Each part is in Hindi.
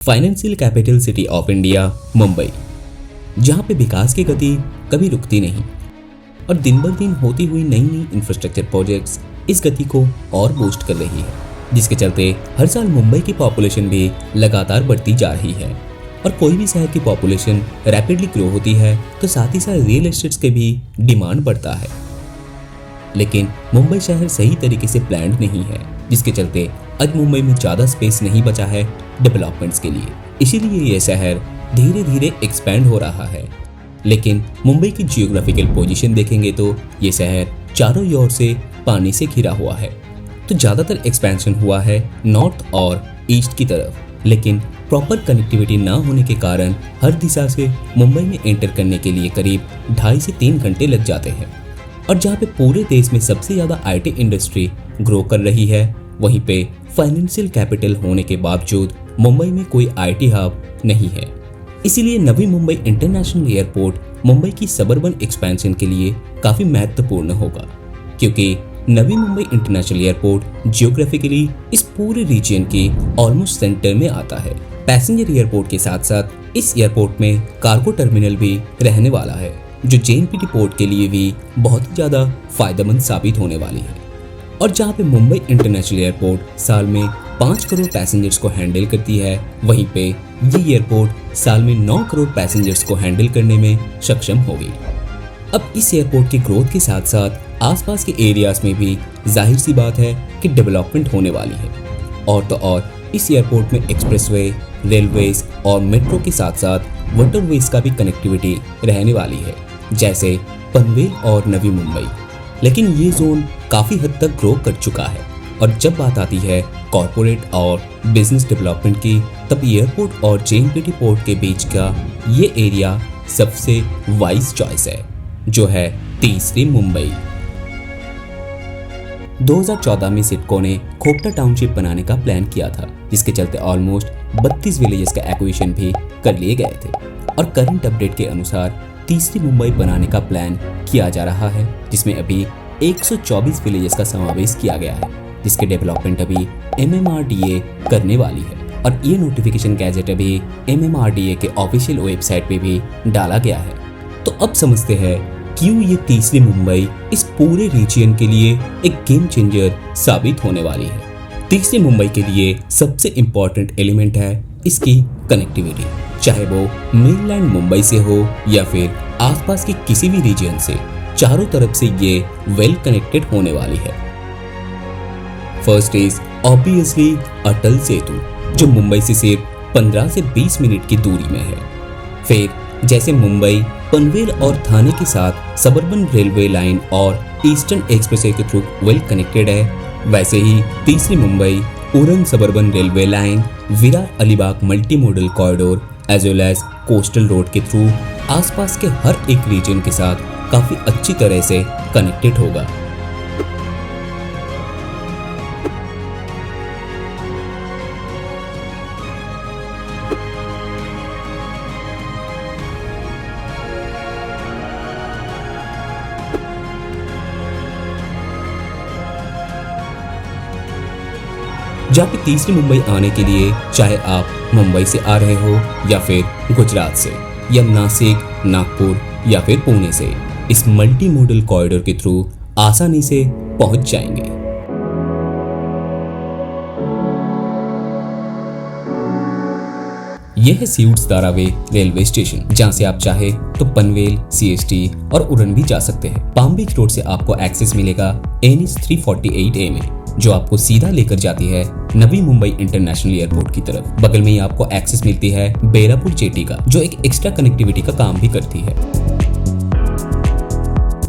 Financial capital city of India Mumbai, जहां पे विकास की गति कभी रुकती नहीं और दिन ब दिन होती हुई नई नई इंफ्रास्ट्रक्चर प्रोजेक्ट्स इस गति को और बूस्ट कर रही है, जिसके चलते हर साल मुंबई की पॉपुलेशन भी लगातार बढ़ती जा रही है। और कोई भी शहर की पॉपुलेशन रैपिडली ग्रो होती है तो साथ ही साथ रियल एस्टेट्स के भी डिमांड बढ़ता है। लेकिन मुंबई शहर सही तरीके से प्लान्ड नहीं है, जिसके चलते आज मुंबई में ज़्यादा स्पेस नहीं बचा है डेवलपमेंट्स के लिए। इसीलिए ये शहर धीरे धीरे एक्सपैंड हो रहा है। लेकिन मुंबई की जियोग्राफिकल पोजीशन देखेंगे तो ये शहर चारों ओर से पानी से घिरा हुआ है, तो ज़्यादातर एक्सपेंशन हुआ है नॉर्थ और ईस्ट की तरफ। लेकिन प्रॉपर कनेक्टिविटी ना होने के कारण हर दिशा से मुंबई में एंटर करने के लिए करीब 2.5 से 3 घंटे लग जाते हैं। और जहाँ पे पूरे देश में सबसे ज़्यादा आईटी इंडस्ट्री ग्रो कर रही है, वहीं पे फाइनेंशियल कैपिटल होने के बावजूद मुंबई में कोई आईटी हब नहीं है। इसीलिए नवी मुंबई इंटरनेशनल एयरपोर्ट मुंबई की सबर्बन एक्सपेंशन के लिए काफ़ी महत्वपूर्ण होगा, क्योंकि Navi Mumbai international airport geographically इस पूरे रीजन के ऑलमोस्ट सेंटर में आता है। पैसेंजर एयरपोर्ट के साथ साथ इस एयरपोर्ट में कार्गो टर्मिनल भी रहने वाला है, जो जेएनपीटी पोर्ट के लिए भी बहुत ही ज़्यादा फायदेमंद साबित होने वाली है। और जहाँ पे मुंबई इंटरनेशनल एयरपोर्ट साल में 5 करोड़ पैसेंजर्स को हैंडल करती है, वहीं पे ये एयरपोर्ट साल में 9 करोड़ पैसेंजर्स को हैंडल करने में सक्षम होगी। अब इस एयरपोर्ट की ग्रोथ के साथ साथ आसपास के एरियाज में भी जाहिर सी बात है कि डेवलपमेंट होने वाली है। और तो और इस एयरपोर्ट में एक्सप्रेसवे, रेलवेज और मेट्रो के साथ साथ वाटरवेज का भी कनेक्टिविटी रहने वाली है, जैसे पनवेल और नवी मुंबई। लेकिन ये जोन काफ़ी हद तक ग्रो कर चुका है। और जब बात आती है कॉरपोरेट और बिजनेस डेवलपमेंट की, तब एयरपोर्ट और जेएनपीटी पोर्ट के बीच का ये एरिया सबसे वाइज चॉइस है, जो है तीसरी मुंबई। 2014 में सिडको ने खोपटा टाउनशिप बनाने का प्लान किया था, जिसके चलते ऑलमोस्ट 32 विलेजेस का एक्विजिशन भी कर लिए गए थे। और करंट अपडेट के अनुसार तीसरी मुंबई बनाने का प्लान किया जा रहा है, जिसमें अभी 124 विलेजेस का समावेश किया गया है, जिसके डेवलपमेंट अभी MMRDA करने वाली है। और ये नोटिफिकेशन गैजेट अभी MMRDA के ऑफिशियल वेबसाइट पे भी डाला गया है। तो अब समझते हैं क्यों ये तीसरी मुंबई इस पूरे रीजन के लिए एक गेम चेंजर साबित होने वाली है। तीसरी मुंबई के लिए सबसे इम्पोर्टेंट एलिमेंट है इसकी कनेक्टिविटी, चाहे वो मेनलैंड मुंबई से हो या फिर आसपास के किसी भी रीजन से। चारों तरफ से ये वेल कनेक्टेड होने वाली है। First is obviously Atal Setu, जो मुंबई से सिर्फ 15 से 20 मिनट की दूरी में है। फिर जैसे मुंबई पनवेल और थाने के साथ सबर्बन रेलवे लाइन और ईस्टर्न एक्सप्रेसवे के थ्रू वेल कनेक्टेड है, वैसे ही तीसरी Mumbai Uran suburban railway line, Virar Alibag multi modal corridor as well as coastal road के थ्रू आसपास के हर एक रीजन के साथ काफी अच्छी तरह से कनेक्टेड होगा। जहाँ पे तीसरी मुंबई आने के लिए चाहे आप मुंबई से आ रहे हो या फिर गुजरात से या नासिक, नागपुर या फिर पुणे से, इस मल्टी मॉडल कॉरिडोर के थ्रू आसानी से पहुंच जाएंगे। यह है सीयूट्स धारावे रेलवे स्टेशन, जहां से आप चाहे तो पनवेल, CST और उड़न भी जा सकते हैं। पाम बीच रोड से आपको एक्सेस मिलेगा NH 348A में, जो आपको सीधा लेकर जाती है नवी मुंबई इंटरनेशनल एयरपोर्ट की तरफ। बगल में ही आपको एक्सेस मिलती है बेलापुर जेटी का, जो एक एक्स्ट्रा कनेक्टिविटी का काम भी करती है।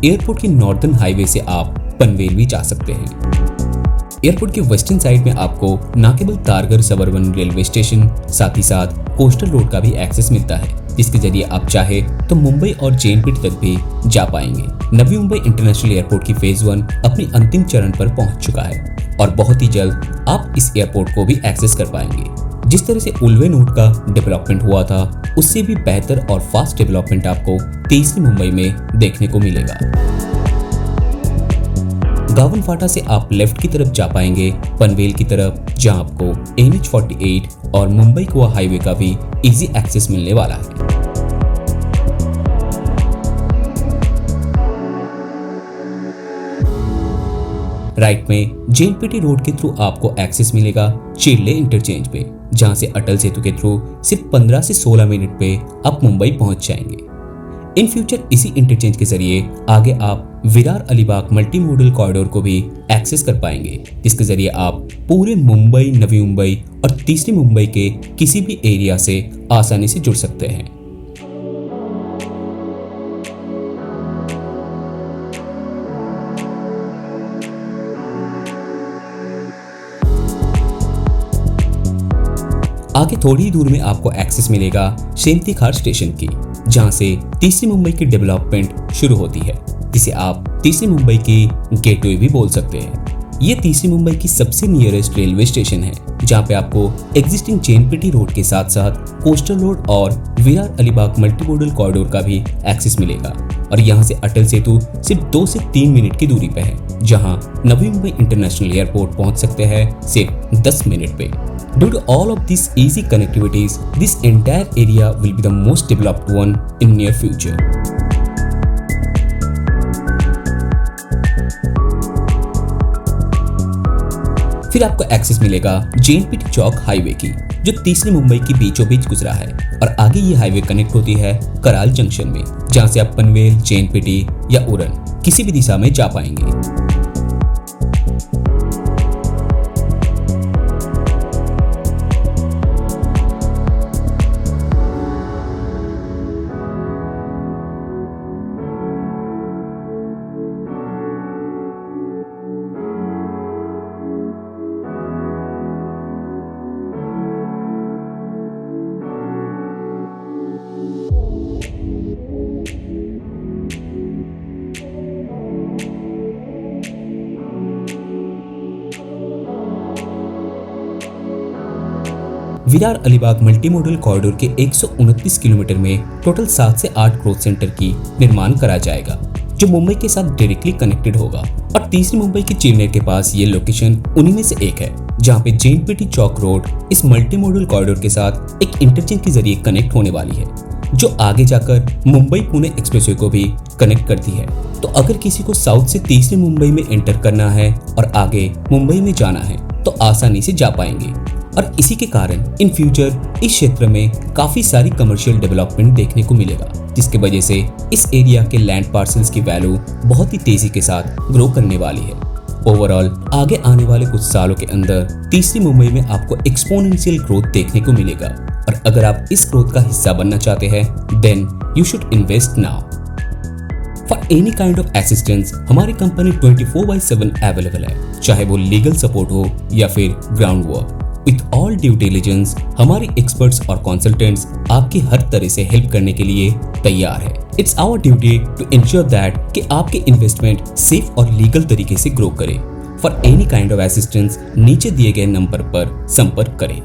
एयरपोर्ट की नॉर्दर्न हाईवे से आप पनवेल भी जा सकते हैं। एयरपोर्ट के वेस्टर्न साइड में आपको ना केवल तारघर सबर्बन रेलवे स्टेशन, साथ ही साथ कोस्टल रोड का भी एक्सेस मिलता है, जिसके जरिए आप चाहे तो मुंबई और जेएनपीटी तक भी जा पाएंगे। नवी मुंबई इंटरनेशनल एयरपोर्ट की फेज 1 अपनी अंतिम चरण पर पहुंच चुका है और बहुत ही जल्द आप इस एयरपोर्ट को भी एक्सेस कर पाएंगे। जिस तरह से उल्वे नोड का डेवलपमेंट हुआ था, उससे भी बेहतर और फास्ट डेवलपमेंट आपको तीसरी मुंबई में देखने को मिलेगा। गावन फाटा से आप लेफ्ट की तरफ जा पाएंगे पनवेल की तरफ, जहां आपको NH48 और मुंबई गोवा हाईवे का भी इजी एक्सेस मिलने वाला है। राइट में JNPT रोड के थ्रू आपको एक्सेस मिलेगा चिरले इंटरचेंज पे, जहां से अटल सेतु के थ्रू सिर्फ 15 से 16 मिनट पे आप मुंबई पहुंच जाएंगे। इन फ्यूचर इसी इंटरचेंज के जरिए आगे आप Virar Alibag multi modal corridor को भी एक्सेस कर पाएंगे, जिसके जरिए आप पूरे मुंबई, नवी मुंबई और तीसरी मुंबई के किसी भी एरिया से आसानी से जुड़ सकते हैं। आगे थोड़ी ही दूर में आपको एक्सेस मिलेगा शेमती खार स्टेशन की, जहां से तीसरी मुंबई की डेवलपमेंट शुरू होती है, जिसे आप तीसरी मुंबई की गेटवे भी बोल सकते हैं। ये तीसरी मुंबई की सबसे नियरेस्ट रेलवे स्टेशन है, जहां पे आपको एग्जिस्टिंग JNPT रोड के साथ साथ कोस्टल रोड और Virar Alibag multi modal corridor का भी एक्सेस मिलेगा। और यहाँ से अटल सेतु सिर्फ 2 से 3 मिनट की दूरी पे है, जहां नवी मुंबई इंटरनेशनल एयरपोर्ट पहुंच सकते हैं सिर्फ 10 मिनट पे। Due to all of these easy connectivities, this entire area will be the most developed one in near future. फिर आपको एक्सेस मिलेगा JNPT चौक हाईवे की, जो तीसरी मुंबई की बीचों बीच गुजरा है, और आगे ये हाईवे कनेक्ट होती है कराल जंक्शन में, जहां से आप पनवेल, JNPT या उरन किसी भी दिशा में जा पाएंगे। Virar Alibag multi modal corridor के 129 किलोमीटर में टोटल 7 से 8 ग्रोथ सेंटर की निर्माण करा जाएगा, जो मुंबई के साथ डायरेक्टली कनेक्टेड होगा। और तीसरी मुंबई की चिरनेर के पास ये लोकेशन उन्हीं में से एक है, जहां पे JNPT चौक रोड इस मल्टी मॉडल कॉरिडोर के साथ एक इंटरचेंज के जरिए कनेक्ट होने वाली है, जो आगे जाकर मुंबई पुणे एक्सप्रेसवे को भी कनेक्ट करती है। तो अगर किसी को साउथ से तीसरी मुंबई में एंटर करना है और आगे मुंबई में जाना है, तो आसानी से जा पाएंगे। और इसी के कारण इन फ्यूचर इस क्षेत्र में काफी सारी कमर्शियल डेवलपमेंट देखने को मिलेगा, जिसके वजह से इस एरिया के लैंड पार्सल्स की वैल्यू बहुत ही तेजी के साथ ग्रो करने वाली है। ओवरऑल आगे आने वाले कुछ सालों के अंदर तीसरी मुंबई में आपको एक्सपोनेंशियल ग्रोथ देखने को मिलेगा, और अगर आप इस ग्रोथ का हिस्सा बनना चाहते हैं, then you should invest now. For any kind of assistance हमारी कंपनी 24/7 अवेलेबल है, चाहे वो लीगल सपोर्ट हो या फिर ground work. With all due diligence हमारे एक्सपर्ट्स और कंसल्टेंट्स आपकी हर तरह से हेल्प करने के लिए तैयार है। It's our duty to ensure that कि आपके इन्वेस्टमेंट सेफ और लीगल तरीके से ग्रो करे। For any kind of assistance नीचे दिए गए नंबर पर संपर्क करें।